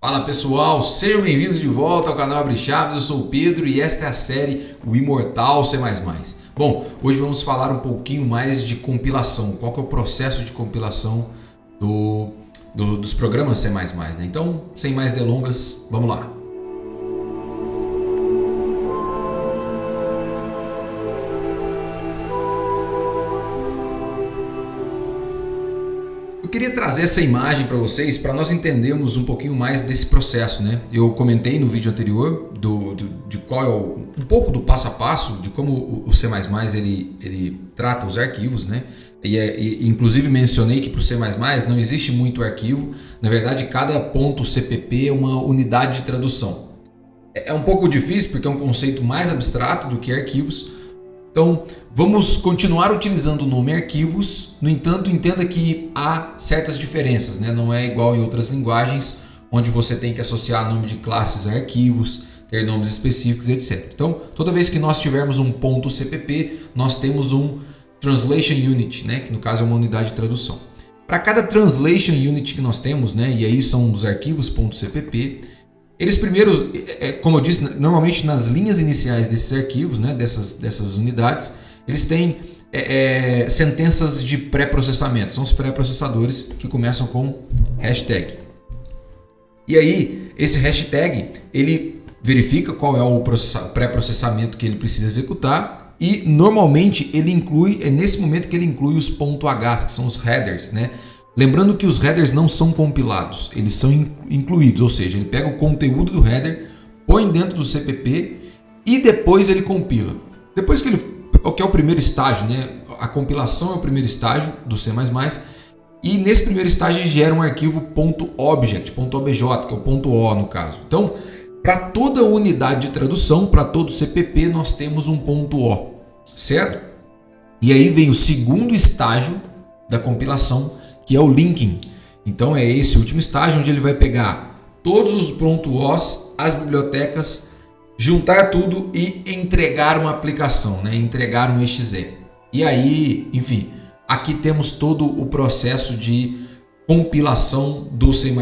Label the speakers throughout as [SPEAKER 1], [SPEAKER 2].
[SPEAKER 1] Fala pessoal, sejam bem-vindos de volta ao canal Abre Chaves. Eu sou o Pedro e esta é a série O Imortal C++. Bom, hoje vamos falar um pouquinho mais de compilação. Qual que é o processo de compilação dos programas C++, né? Então, sem mais delongas, vamos lá. Eu queria trazer essa imagem para vocês, para nós entendermos um pouquinho mais desse processo, né? Eu comentei no vídeo anterior de qual é um pouco do passo a passo de como o C++ ele trata os arquivos, né? E inclusive mencionei que para o C++ não existe muito arquivo. Na verdade, cada ponto CPP é uma unidade de tradução. É um pouco difícil porque é um conceito mais abstrato do que arquivos. Então, vamos continuar utilizando o nome arquivos. No entanto, entenda que há certas diferenças, né? Não é igual em outras linguagens, onde você tem que associar nome de classes a arquivos, ter nomes específicos, etc. Então, toda vez que nós tivermos um ponto CPP, nós temos um Translation Unit, né? Que no caso é uma unidade de tradução. Para cada Translation Unit que nós temos, né? E aí são os arquivos .cpp, eles primeiro, como eu disse, normalmente nas linhas iniciais desses arquivos, né, dessas unidades, eles têm sentenças de pré-processamento. São os pré-processadores que começam com hashtag. E aí, esse hashtag, ele verifica qual é o pré-processamento que ele precisa executar e normalmente ele inclui, é nesse momento que ele inclui os .h, que são os headers, né? Lembrando que os headers não são compilados, eles são incluídos, ou seja, ele pega o conteúdo do header, põe dentro do CPP e depois ele compila. Depois que o que é o primeiro estágio, né? A compilação é o primeiro estágio do C++, e nesse primeiro estágio ele gera um arquivo .object, .obj, que é o .o no caso. Então, para toda unidade de tradução, para todo CPP, nós temos um .o, certo? E aí vem o segundo estágio da compilação, que é o linking. Então é esse último estágio onde ele vai pegar todos os .os, as bibliotecas, juntar tudo e entregar uma aplicação, né? Entregar um exe. E aí, enfim, aqui temos todo o processo de compilação do C++.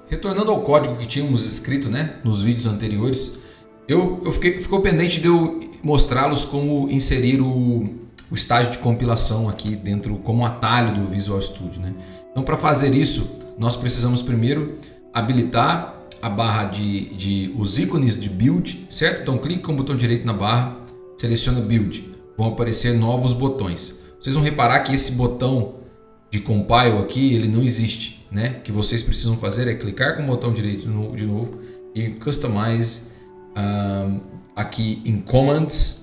[SPEAKER 1] Retornando ao código que tínhamos escrito, né, nos vídeos anteriores, ficou pendente de eu mostrá-los como inserir o estágio de compilação aqui dentro como atalho do Visual Studio, né? Então, para fazer isso, nós precisamos primeiro habilitar a barra de os ícones de build, certo? Então, clique com o botão direito na barra, seleciona build, vão aparecer novos botões. Vocês vão reparar que esse botão de compile aqui, ele não existe, né? O que vocês precisam fazer é clicar com o botão direito de novo e customize aqui em commands,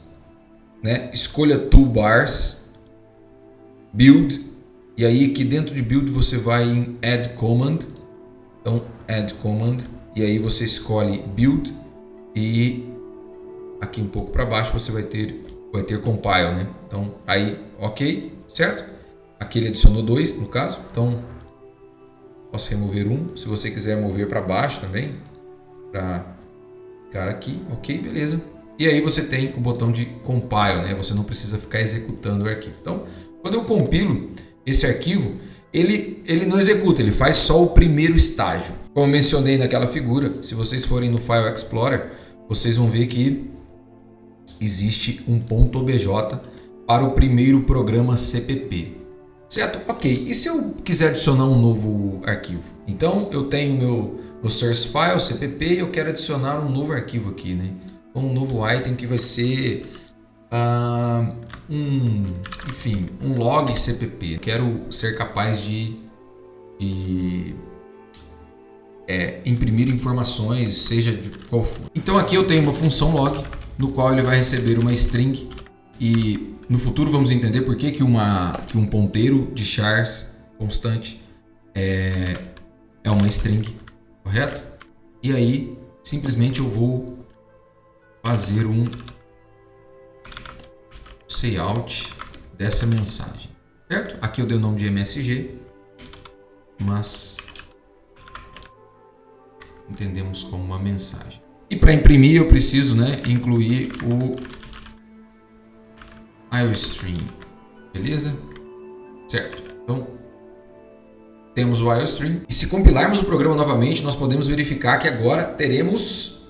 [SPEAKER 1] né? Escolha toolbars, build, e aí aqui dentro de build você vai em add command. Então add command, e aí você escolhe build e aqui um pouco para baixo você vai ter compile, né? Então aí ok, certo? Aqui ele adicionou 2 no caso, então posso remover um, se você quiser mover para baixo também, para ficar aqui, ok, beleza. E aí você tem o botão de compile, né? Você não precisa ficar executando o arquivo. Então, quando eu compilo esse arquivo, ele não executa, ele faz só o primeiro estágio. Como eu mencionei naquela figura, se vocês forem no File Explorer, vocês vão ver que existe um .obj para o primeiro programa CPP. Certo? Ok. E se eu quiser adicionar um novo arquivo? Então, eu tenho meu source file CPP e eu quero adicionar um novo arquivo aqui, né? Um novo item que vai ser um log CPP. Quero ser capaz de imprimir informações, seja de qual for. Então aqui eu tenho uma função log, no qual ele vai receber uma string, e no futuro vamos entender por que um ponteiro de chars constante é uma string, correto? E aí simplesmente eu vou fazer um layout dessa mensagem, certo? Aqui eu dei o nome de MSG, mas entendemos como uma mensagem. E para imprimir eu preciso, né, incluir o iostream, beleza? Certo? Então temos o IOStream. E se compilarmos o programa novamente, nós podemos verificar que agora teremos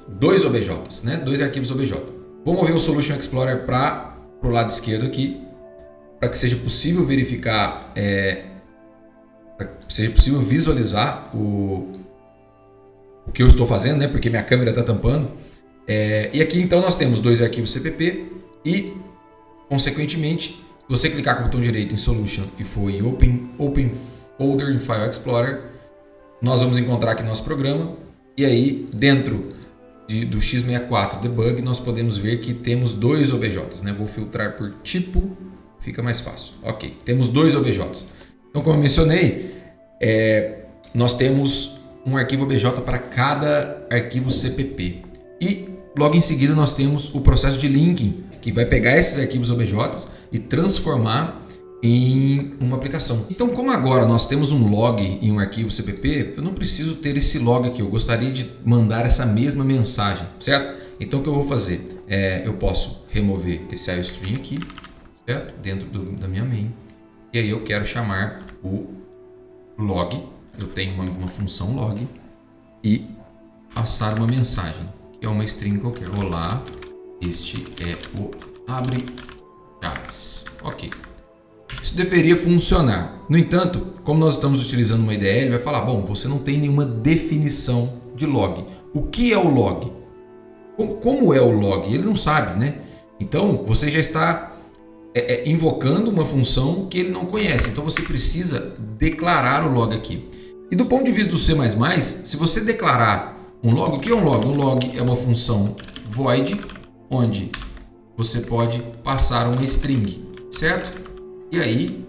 [SPEAKER 1] 2 OBJs, né? 2 arquivos OBJ. Vou mover o Solution Explorer para o lado esquerdo aqui, para que seja possível verificar, para que seja possível visualizar o que eu estou fazendo, né? Porque minha câmera está tampando. E aqui então nós temos 2 arquivos CPP e, consequentemente, se você clicar com o botão direito em Solution e for em Open Folder em File Explorer, nós vamos encontrar aqui nosso programa. E aí, dentro do x64 Debug, nós podemos ver que temos 2 OBJs, né? Vou filtrar por tipo, fica mais fácil. Ok, temos 2 OBJs. Então, como eu mencionei, nós temos um arquivo OBJ para cada arquivo CPP. E logo em seguida nós temos o processo de linking, que vai pegar esses arquivos OBJs e transformar em uma aplicação. Então, como agora nós temos um log em um arquivo CPP, eu não preciso ter esse log aqui. Eu gostaria de mandar essa mesma mensagem, certo? Então, o que eu vou fazer? Eu posso remover esse IOStream aqui, certo? Dentro da minha main. E aí eu quero chamar o log. Eu tenho uma função log e passar uma mensagem, que é uma string qualquer. Olá, este é o abre chaves. Ok. Isso deveria funcionar. No entanto, como nós estamos utilizando uma IDE, ele vai falar, bom, você não tem nenhuma definição de log. O que é o log? Como é o log? Ele não sabe, né? Então, você já está invocando uma função que ele não conhece. Então, você precisa declarar o log aqui. E do ponto de vista do C++, se você declarar um log, o que é um log? Um log é uma função void, onde você pode passar uma string, certo? E aí,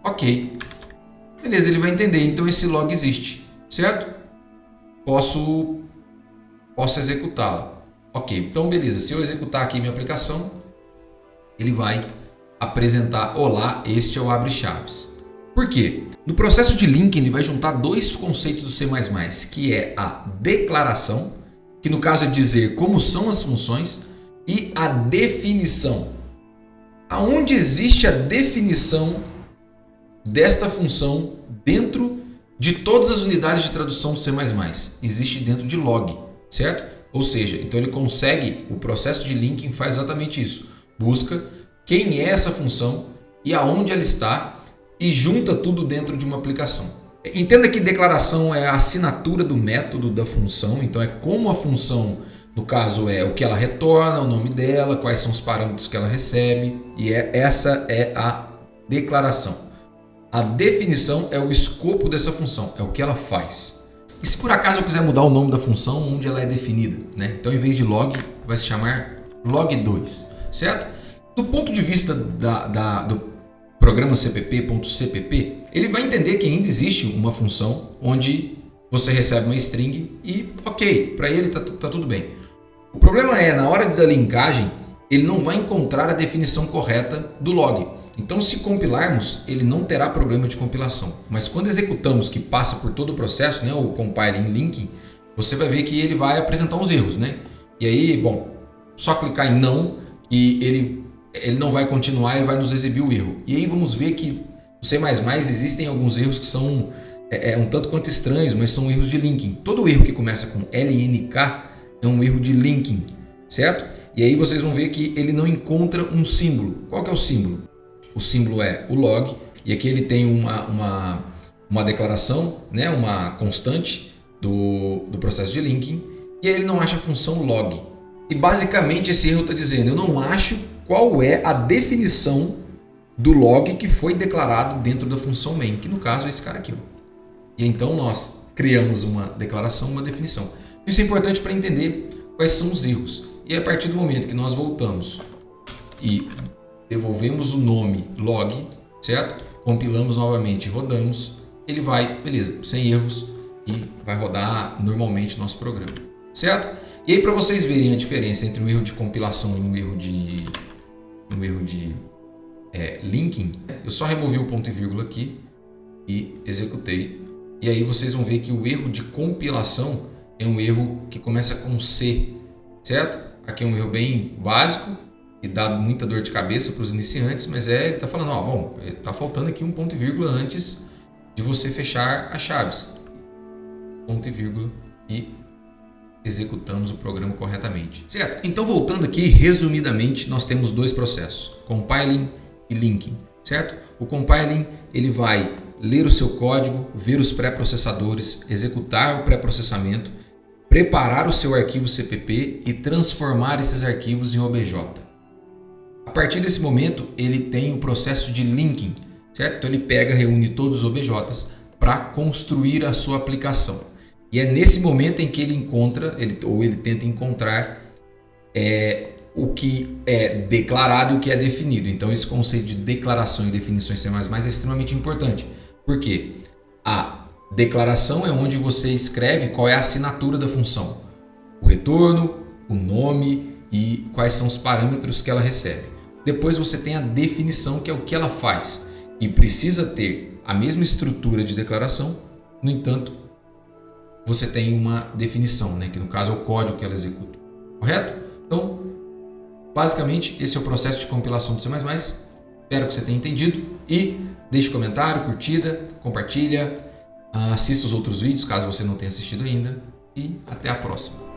[SPEAKER 1] ok, beleza, ele vai entender, então esse log existe, certo? Posso executá-la. Ok, então beleza, se eu executar aqui minha aplicação, ele vai apresentar, olá, este é o abre chaves. Por quê? No processo de linking ele vai juntar 2 conceitos do C++, que é a declaração, que no caso é dizer como são as funções, e a definição. Aonde existe a definição desta função dentro de todas as unidades de tradução do C++? Existe dentro de log, certo? Ou seja, então ele consegue, o processo de linking faz exatamente isso. Busca quem é essa função e aonde ela está e junta tudo dentro de uma aplicação. Entenda que declaração é a assinatura do método da função, então é como a função, no caso é o que ela retorna, o nome dela, quais são os parâmetros que ela recebe, e essa é a declaração. A definição é o escopo dessa função, é o que ela faz. E se por acaso eu quiser mudar o nome da função onde ela é definida, né? Então em vez de log, vai se chamar log2, certo? Do ponto de vista do programa cpp.cpp, ele vai entender que ainda existe uma função onde você recebe uma string e ok, para ele tá tudo bem. O problema é, na hora da linkagem, ele não vai encontrar a definição correta do log. Então, se compilarmos, ele não terá problema de compilação. Mas quando executamos, que passa por todo o processo, né, o compiling linking, você vai ver que ele vai apresentar uns erros, né? E aí, bom, só clicar em não, que ele não vai continuar e vai nos exibir o erro. E aí vamos ver que no C++ existem alguns erros que são um tanto quanto estranhos, mas são erros de linking. Todo erro que começa com LNK é um erro de linking, certo? E aí vocês vão ver que ele não encontra um símbolo. Qual que é o símbolo? O símbolo é o log, e aqui ele tem uma declaração, né, uma constante do processo de linking, e aí ele não acha a função log. E basicamente esse erro está dizendo, eu não acho qual é a definição do log que foi declarado dentro da função main, que no caso é esse cara aqui. E então nós criamos uma declaração, uma definição. Isso é importante para entender quais são os erros. E a partir do momento que nós voltamos e devolvemos o nome log, certo? Compilamos novamente e rodamos, ele vai, beleza, sem erros e vai rodar normalmente nosso programa, certo? E aí para vocês verem a diferença entre um erro de compilação e um erro de linking, eu só removi o ponto e vírgula aqui e executei. E aí vocês vão ver que o erro de compilação é um erro que começa com C, certo? Aqui é um erro bem básico e dá muita dor de cabeça para os iniciantes, mas ele está falando, ó, bom, está faltando aqui um ponto e vírgula antes de você fechar as chaves. Ponto e vírgula e executamos o programa corretamente. Certo? Então, voltando aqui, resumidamente, nós temos dois processos, compiling e linking, certo? O compiling, ele vai ler o seu código, ver os pré-processadores, executar o pré-processamento, preparar o seu arquivo CPP e transformar esses arquivos em OBJ. A partir desse momento, ele tem o processo de linking, certo? Então, ele pega, reúne todos os OBJs para construir a sua aplicação. E é nesse momento em que ele encontra, ele tenta encontrar o que é declarado e o que é definido. Então, esse conceito de declaração e definição em C++ é extremamente importante. Por quê? A declaração é onde você escreve qual é a assinatura da função. O retorno, o nome e quais são os parâmetros que ela recebe. Depois você tem a definição, que é o que ela faz. E precisa ter a mesma estrutura de declaração, no entanto, você tem uma definição, né? Que no caso é o código que ela executa. Correto? Então, basicamente, esse é o processo de compilação do C++. Espero que você tenha entendido e deixe comentário, curtida, compartilha, assista os outros vídeos caso você não tenha assistido ainda e até a próxima.